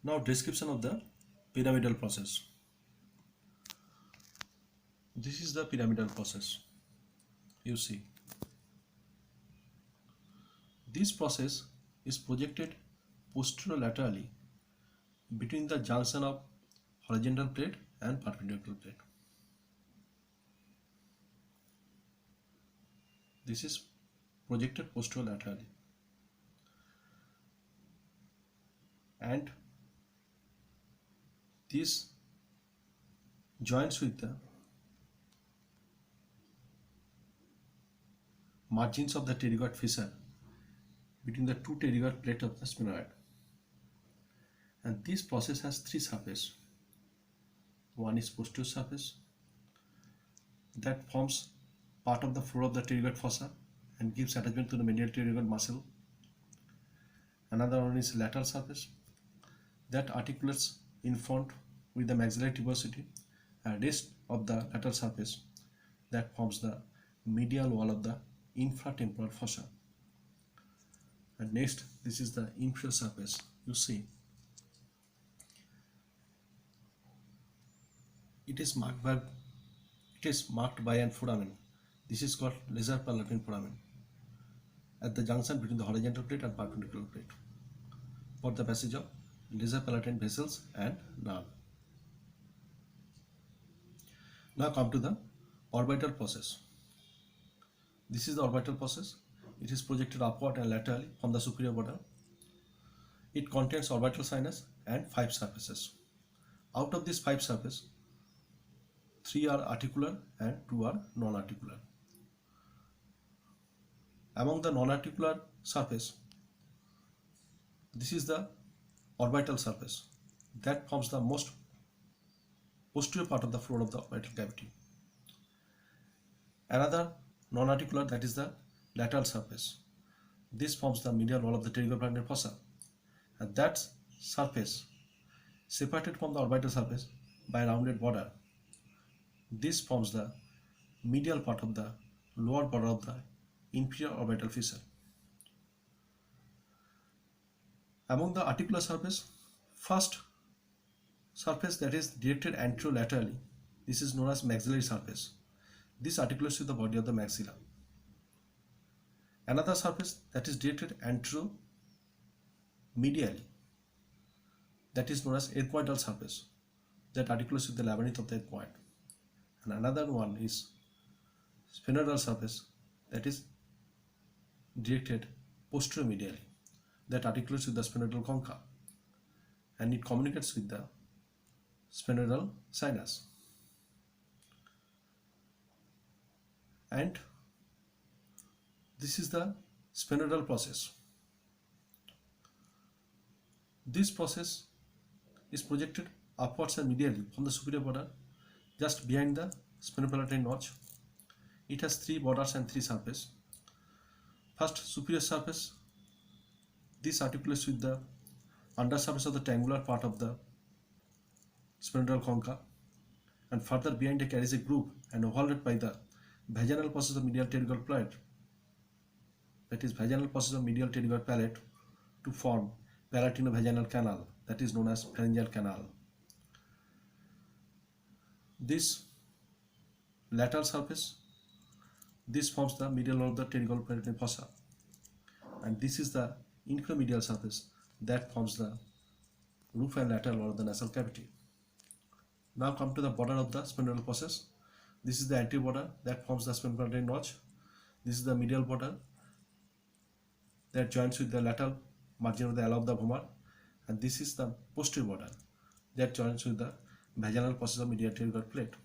Now description of the pyramidal process. This is the pyramidal process. You see, this process is projected posterolaterally between the junction of horizontal plate and perpendicular plate. This is projected posterolaterally, and this joins with the margins of the pterygoid fissure between the two pterygoid plates of the sphenoid. And this process has three surfaces. One is posterior surface that forms part of the floor of the pterygoid fossa and gives attachment to the medial pterygoid muscle. Another one is lateral surface that articulates in front with the maxillary tuberosity and rest of the lateral surface that forms the medial wall of the infratemporal fossa. And next, this is the inferior surface. You see, it is marked by an foramen. This is called lesser palatine foramen at the junction between the horizontal plate and perpendicular plate for the passage of lesser palatine vessels and nerve. Now come to the orbital process. This is the orbital process. It is projected upward and laterally from the superior border. It contains orbital sinus and 5 surfaces. Out of these 5 surfaces, 3 are articular and 2 are non-articular. Among the non-articular surface, this is the orbital surface that forms the most posterior part of the floor of the orbital cavity. Another non-articular, that is the lateral surface. This forms the medial wall of the pterygoid fossa, and that surface separated from the orbital surface by a rounded border. This forms the medial part of the lower border of the inferior orbital fissure. Among the articular surface, first surface that is directed anterolaterally, this is known as maxillary surface. This articulates with the body of the maxilla. Another surface that is directed anteromedially, that is known as ethmoidal surface, that articulates with the labyrinth of the ethmoid. And another one is sphenoidal surface that is directed posteromedially, that articulates with the sphenoidal concha, and it communicates with the sphenoidal sinus. And this is the sphenoidal process. This process is projected upwards and medially from the superior border just behind the sphenopalatine notch. It has 3 borders and 3 surfaces. First, superior surface. This articulates with the undersurface of the triangular part of the sphenoidal concha, and further behind it carries a groove and overlaid by the vaginal process of medial pterygoid plate, that is vaginal process of medial pterygoid palate, to form palatino-vaginal canal, that is known as pharyngeal canal. This lateral surface, this forms the medial wall of the pterygoid palatine fossa, and this is the infromedial surface that forms the roof and lateral wall of the nasal cavity. Now come to the border of the sphenoidal process. This is the anterior border that forms the sphenopalatine notch. This is the medial border that joins with the lateral margin of the ala of the vomer, and this is the posterior border that joins with the vaginal process of medial pterygoid plate.